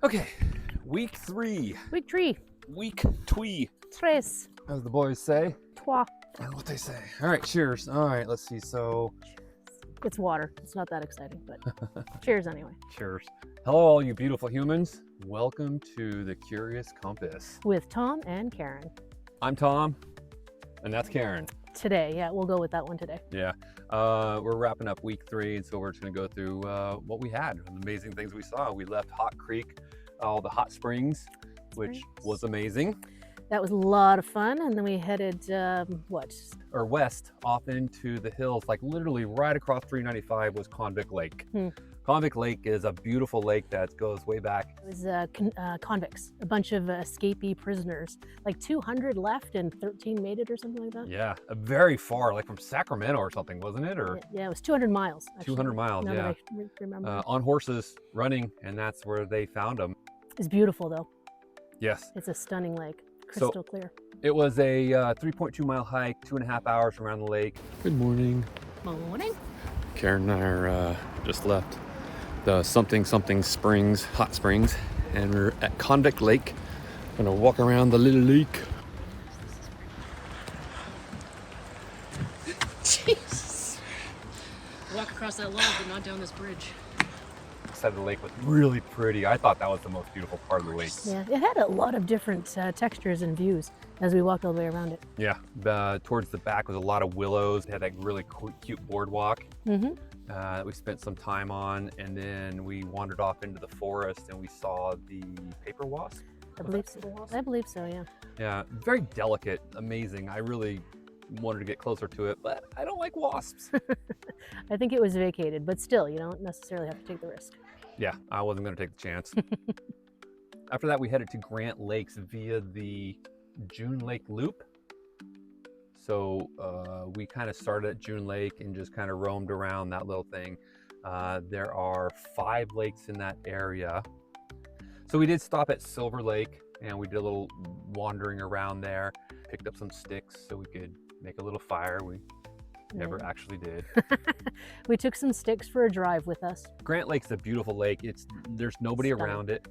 Okay, week 3. Week 3. Week twee. Tres. As the boys say. Trois. That's what they say. All right, cheers. All right, let's see. So, It's water. It's not that exciting, but cheers anyway. cheers. Hello, all you beautiful humans. Welcome to the Curious Compass. With Tom and Karen. I'm Tom, and that's Karen. Today, yeah, we'll go with that one today. Yeah, we're wrapping up week 3, and so we're just going to go through what we had, the amazing things we saw. We left Hot Creek, all the hot springs, which was amazing. That was a lot of fun, and then we headed, Or west, off into the hills, like literally right across 395 was Convict Lake. Convict Lake is a beautiful lake that goes way back. It was convicts, a bunch of escapee prisoners, like 200 left and 13 made it or something like that. Yeah, very far, like from Sacramento or something, wasn't it? Or yeah, it was 200 miles. Actually, 200 miles, now yeah. that I remember. On horses, running, and that's where they found them. It's beautiful, though. Yes. It's a stunning lake, crystal clear. It was a 3.2 mile hike, 2.5 hours around the lake. Good morning. Morning. Karen and I are just left the something springs, hot springs, and we're at Convict Lake. Gonna walk around the little lake. Jesus. Walk across that log, but not down this bridge. Side of the lake was really pretty. I thought that was the most beautiful part of the lake. Yeah, it had a lot of different textures and views as we walked all the way around it. Yeah, towards the back was a lot of willows. It had that really cute boardwalk that we spent some time on, and then we wandered off into the forest and we saw the paper wasp. I believe so, yeah. Yeah, very delicate, amazing. I really wanted to get closer to it, but I don't like wasps. I think it was vacated, but still, you don't necessarily have to take the risk. Yeah, I wasn't going to take the chance. After that, we headed to Grant Lakes via the June Lake Loop. So we kind of started at June Lake and just kind of roamed around that little thing. There are 5 lakes in that area. So we did stop at Silver Lake and we did a little wandering around there, picked up some sticks so we could make a little fire. We never actually did. We took some sticks for a drive with us. Grant Lake's a beautiful lake. There's nobody around it.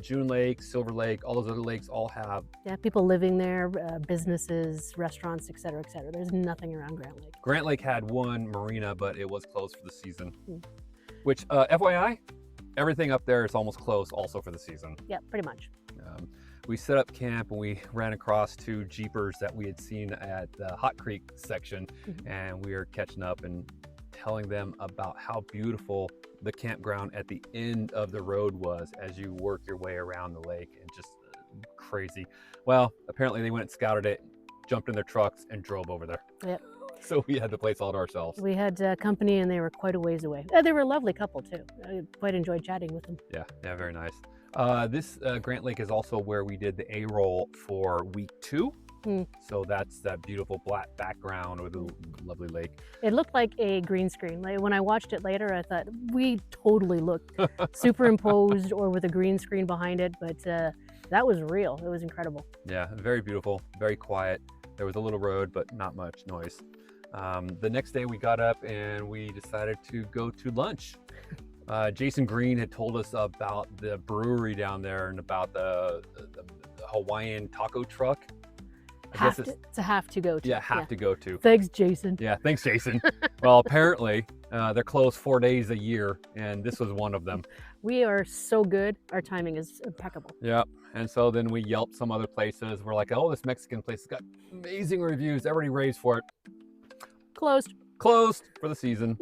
June Lake, Silver Lake, all those other lakes all have people living there, businesses, restaurants, etc., etc. There's nothing around Grant Lake. Grant Lake had one marina, but it was closed for the season. Which, FYI, everything up there is almost closed also for the season. Yeah, pretty much. We set up camp and we ran across 2 jeepers that we had seen at the Hot Creek section, and we were catching up and telling them about how beautiful the campground at the end of the road was as you work your way around the lake, and just crazy. Well, apparently they went and scouted it, jumped in their trucks, and drove over there. Yep. So we had the place all to ourselves. We had company, and they were quite a ways away. They were a lovely couple too. I quite enjoyed chatting with them. Yeah, very nice. This Grant Lake is also where we did the A-roll for week 2. So that's that beautiful black background with a lovely lake. It looked like a green screen. Like when I watched it later, I thought we totally looked superimposed or with a green screen behind it, but that was real. It was incredible. Yeah, very beautiful, very quiet. There was a little road, but not much noise. The next day we got up and we decided to go to lunch. Jasion Green had told us about the brewery down there and about the Hawaiian taco truck. It's a have to go to. Yeah, have to go to. Thanks, Jason. Yeah, thanks, Jason. Well, apparently they're closed 4 days a year, and this was one of them. We are so good. Our timing is impeccable. Yeah, and so then we Yelped some other places. We're like, oh, this Mexican place has got amazing reviews. Everybody raves for it. Closed. Closed for the season,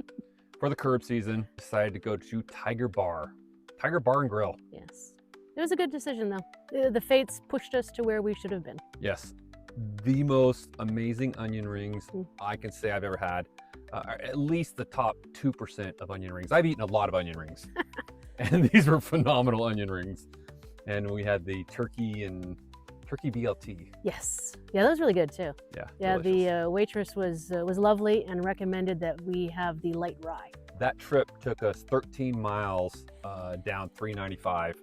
for the curb season. Decided to go to Tiger Bar and Grill. Yes. It was a good decision, though. The fates pushed us to where we should have been. Yes. The most amazing onion rings I can say I've ever had. At least the top 2% of onion rings. I've eaten a lot of onion rings. And these were phenomenal onion rings. And we had the turkey BLT. Yes. Yeah, that was really good too. Yeah, delicious. The waitress was lovely and recommended that we have the light rye. That trip took us 13 miles down 395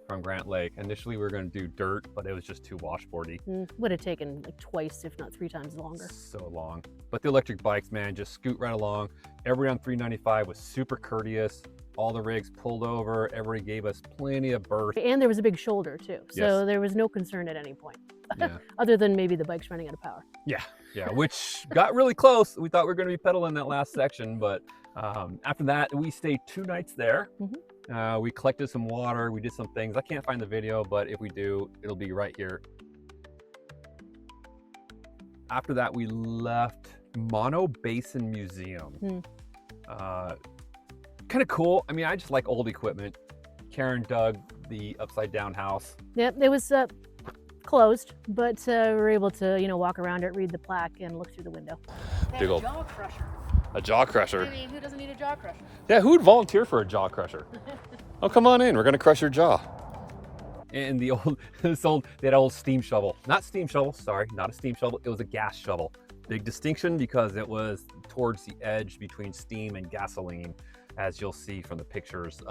from Grant Lake. Initially we were going to do dirt, but it was just too washboardy. Would have taken like twice, if not 3 times longer. So long. But the electric bikes, man, just scoot right along. Everybody on 395 was super courteous. all the rigs pulled over. Everybody gave us plenty of berth. And there was a big shoulder too, so Yes. there was no concern at any point, Yeah. other than maybe the bike's running out of power. Yeah, which got really close. We thought we were going to be pedaling that last section, but after that, we stayed 2 nights there. We collected some water. We did some things. I can't find the video, but if we do, it'll be right here. After that, we left Mono Basin Museum. Kind of cool. I mean, I just like old equipment. Karen dug the upside down house. Yep, it was closed, but we were able to, you know, walk around it, read the plaque, and look through the window. Big old jaw crusher. A jaw crusher. I mean, who doesn't need a jaw crusher? Yeah, who would volunteer for a jaw crusher? Oh, come on in. We're gonna crush your jaw. And the old, they had an old steam shovel. Not steam shovel, sorry, not a steam shovel. It was a gas shovel. Big distinction because it was towards the edge between steam and gasoline, as you'll see from the pictures.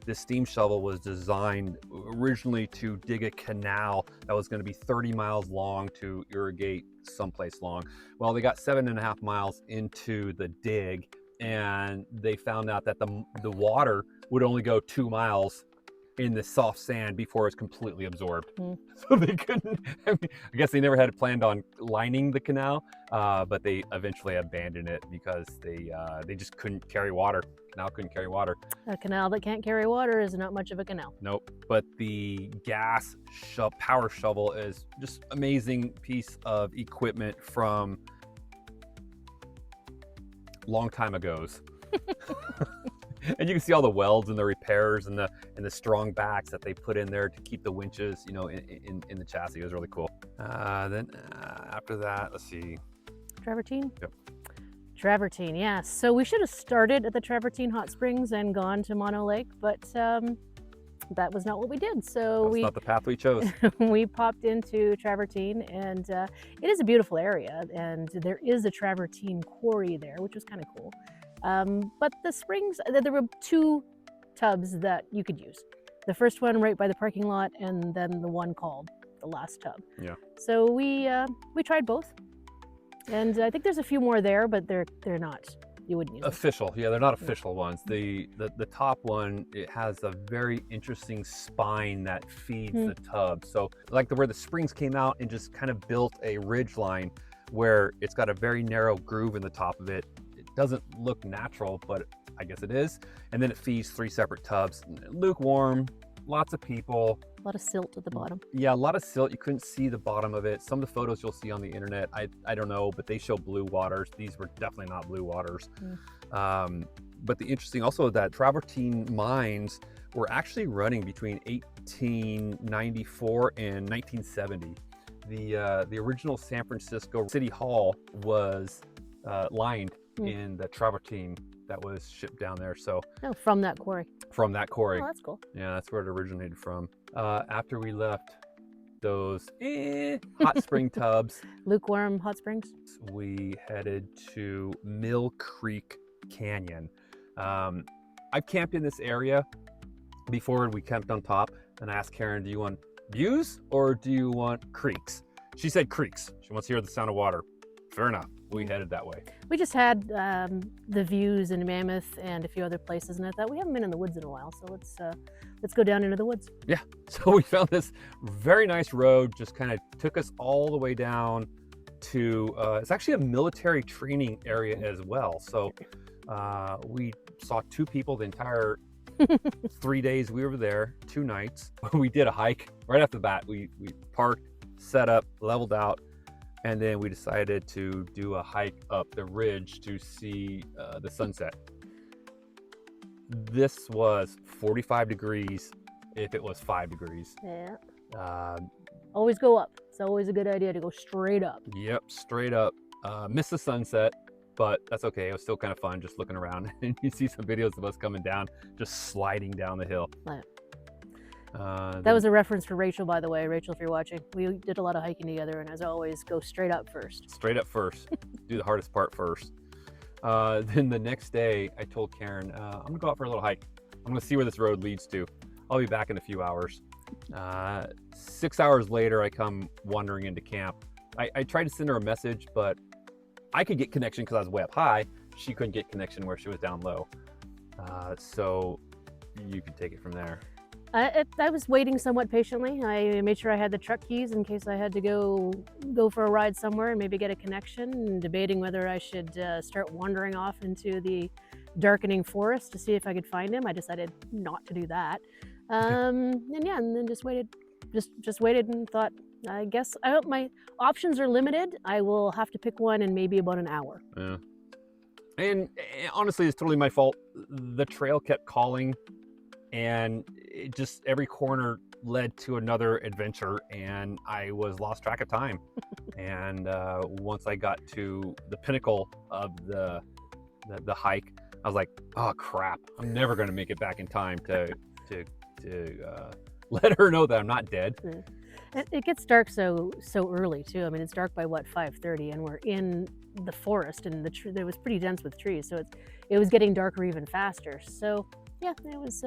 This steam shovel was designed originally to dig a canal that was going to be 30 miles long to irrigate someplace long. Well, they got 7.5 miles into the dig, and they found out that the water would only go 2 miles in the soft sand before it's completely absorbed. So they couldn't, I guess they never had planned on lining the canal, but they eventually abandoned it because they just couldn't carry water. Canal couldn't carry water. A canal that can't carry water is not much of a canal. Nope. But the gas power shovel is just amazing piece of equipment from long time ago's. And you can see all the welds and the repairs and the strong backs that they put in there to keep the winches, you know, in the chassis. It was really cool. Then after that, let's see. Travertine? Yep. Travertine, yeah. So we should have started at the Travertine Hot Springs and gone to Mono Lake, but that was not what we did. So That's not the path we chose. we popped into Travertine, and it is a beautiful area, and there is a Travertine quarry there, which was kind of cool. But the springs, there were 2 tubs that you could use. The first one right by the parking lot, and then the one called the last tub. Yeah. So we tried both, and I think there's a few more there, but they're not. You wouldn't use official. Yeah, they're not official ones. The top one, it has a very interesting spine that feeds the tub. So like where the springs came out and just kind of built a ridge line where it's got a very narrow groove in the top of it. Doesn't look natural, but I guess it is. And then it feeds 3 separate tubs. Lukewarm, lots of people. A lot of silt at the bottom. Yeah, a lot of silt. You couldn't see the bottom of it. Some of the photos you'll see on the internet, I don't know, but they show blue waters. These were definitely not blue waters. But the interesting also that Travertine mines were actually running between 1894 and 1970. The original San Francisco City Hall was lined in the Travertine that was shipped down there. So from that quarry. From that quarry. Oh, that's cool. Yeah, that's where it originated from. After we left those hot spring tubs, lukewarm hot springs, we headed to Mill Creek Canyon. I've camped in this area before. We camped on top, and I asked Karen, do you want views or do you want creeks? She said creeks. She wants to hear the sound of water. Fair enough. We headed that way. We just had the views in Mammoth and a few other places, and I thought we haven't been in the woods in a while, so let's go down into the woods. Yeah. So we found this very nice road, just kind of took us all the way down to it's actually a military training area as well. So we saw 2 people the entire 3 days we were there, 2 nights. We did a hike right off the bat. We parked, set up, leveled out. And then we decided to do a hike up the ridge to see the sunset. This was 45 degrees if it was 5 degrees. Yeah. Always go up. It's always a good idea to go straight up. Yep, straight up. Missed the sunset, but that's okay. It was still kind of fun just looking around. And you see some videos of us coming down, just sliding down the hill. Right. That was a reference for Rachel, by the way. Rachel, if you're watching, we did a lot of hiking together, and as always, go straight up first. Straight up first. Do the hardest part first. Then the next day, I told Karen, I'm gonna go out for a little hike. I'm gonna see where this road leads to. I'll be back in a few hours. 6 hours later, I come wandering into camp. I tried to send her a message, but I could get connection because I was way up high. She couldn't get connection where she was down low. So you could take it from there? I was waiting somewhat patiently. I made sure I had the truck keys in case I had to go for a ride somewhere and maybe get a connection, and debating whether I should start wandering off into the darkening forest to see if I could find him. I decided not to do that. And yeah, and then just waited and thought, I guess my options are limited. I will have to pick one in maybe about an hour. Yeah. And honestly, it's totally my fault. The trail kept calling, and it just every corner led to another adventure, and I was lost track of time. And once I got to the pinnacle of the hike, I was like, oh crap, I'm never going to make it back in time to let her know that I'm not dead. It gets dark so early too. I mean, it's dark by what, 5:30, and we're in the forest, and it was pretty dense with trees, so it was getting darker even faster. So yeah, it was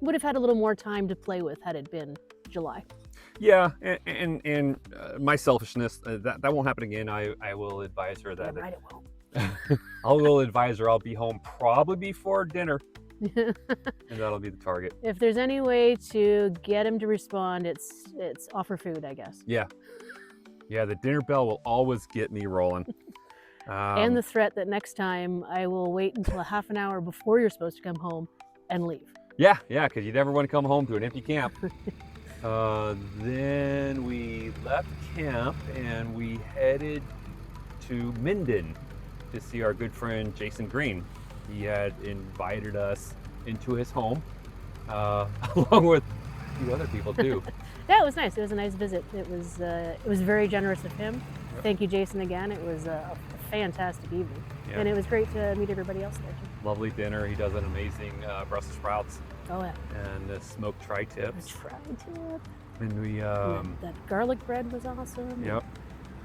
would have had a little more time to play with had it been July. Yeah, and my selfishness, that won't happen again. I will advise her that. Yeah, right, it won't. I will advise her I'll be home probably before dinner, and that'll be the target. If there's any way to get him to respond, it's offer food, I guess. Yeah, the dinner bell will always get me rolling. And the threat that next time I will wait until a half an hour before you're supposed to come home and leave. Yeah, because you never want to come home to an empty camp. Then we left camp and we headed to Minden to see our good friend Jason Green. He had invited us into his home, along with a few other people too. Yeah, it was nice. It was a nice visit. It was very generous of him. Yep. Thank you, Jason, again. It was a fantastic evening, yeah. And it was great to meet everybody else there too. Lovely dinner. He does an amazing Brussels sprouts. Oh yeah. And the smoked tri-tips. Tri-tip. And we that garlic bread was awesome. Yep.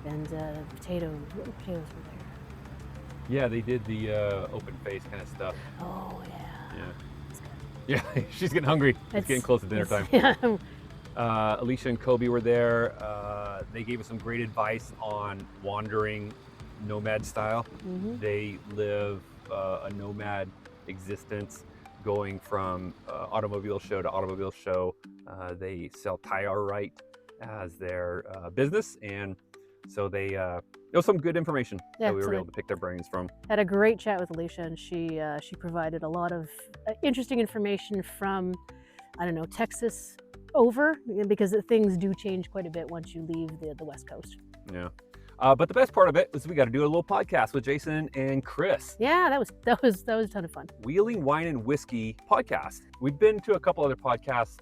And potatoes were there. Yeah, they did the open face kind of stuff. Oh yeah. Yeah. Yeah, she's getting hungry. It's getting close to dinner time. Yeah. Alicia and Kobe were there. They gave us some great advice on wandering nomad style. Mm-hmm. They live a nomad existence, going from automobile show to automobile show. They sell tire right as their business, and so they it was some good information that we were able to pick their brains from. Had a great chat with Alicia, and she provided a lot of interesting information from, I don't know, Texas over, because things do change quite a bit once you leave the West Coast. Yeah. But the best part of it was we got to do a little podcast with Jason and Chris. Yeah, that was a ton of fun. Wheeling Wine and Whiskey podcast. We've been to a couple other podcasts,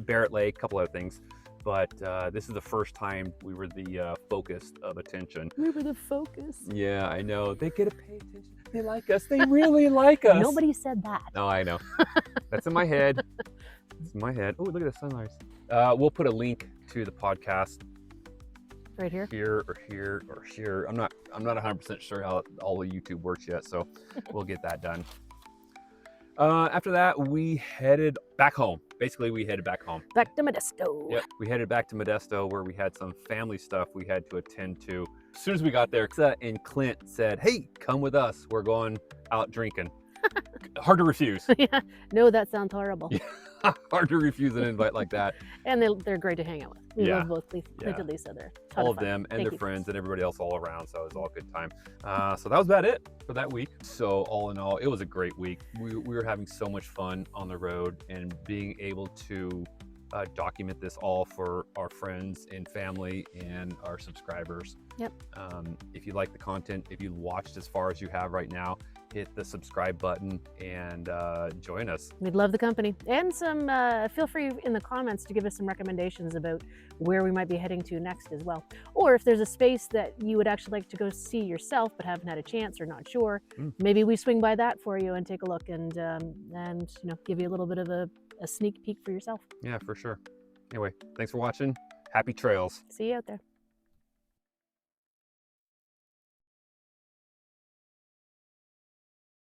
Barrett Lake, a couple other things, but this is the first time we were the focus of attention. We were the focus. Yeah, I know. They get to pay attention. They like us. They really like us. Nobody said that. No, I know. That's in my head. It's in my head. Oh, look at the sunrise. We'll put a link to the podcast. Right here? Here or here or here. I'm not 100% sure how all of YouTube works yet, so we'll get that done. After that, we headed back home. Basically, we headed back home. Back to Modesto. Yep, we headed back to Modesto, where we had some family stuff we had to attend to. As soon as we got there, Xa and Clint said, "Hey, come with us. We're going out drinking." Hard to refuse. Yeah, no, that sounds horrible. Yeah. Hard to refuse an invite like that. And they're great to hang out with. We love both Clint and Lisa. They're all of them and their friends and everybody else all around. So it was all a good time. So that was about it for that week. So all in all, it was a great week. We were having so much fun on the road, and being able to document this all for our friends and family and our subscribers. Yep. If you like the content, if you watched as far as you have right now, hit the subscribe button and join us. We'd love the company. And some feel free in the comments to give us some recommendations about where we might be heading to next as well. Or if there's a space that you would actually like to go see yourself but haven't had a chance or not sure, maybe we swing by that for you and take a look and give you a little bit of a sneak peek for yourself. Yeah, for sure. Anyway, thanks for watching. Happy trails. See you out there.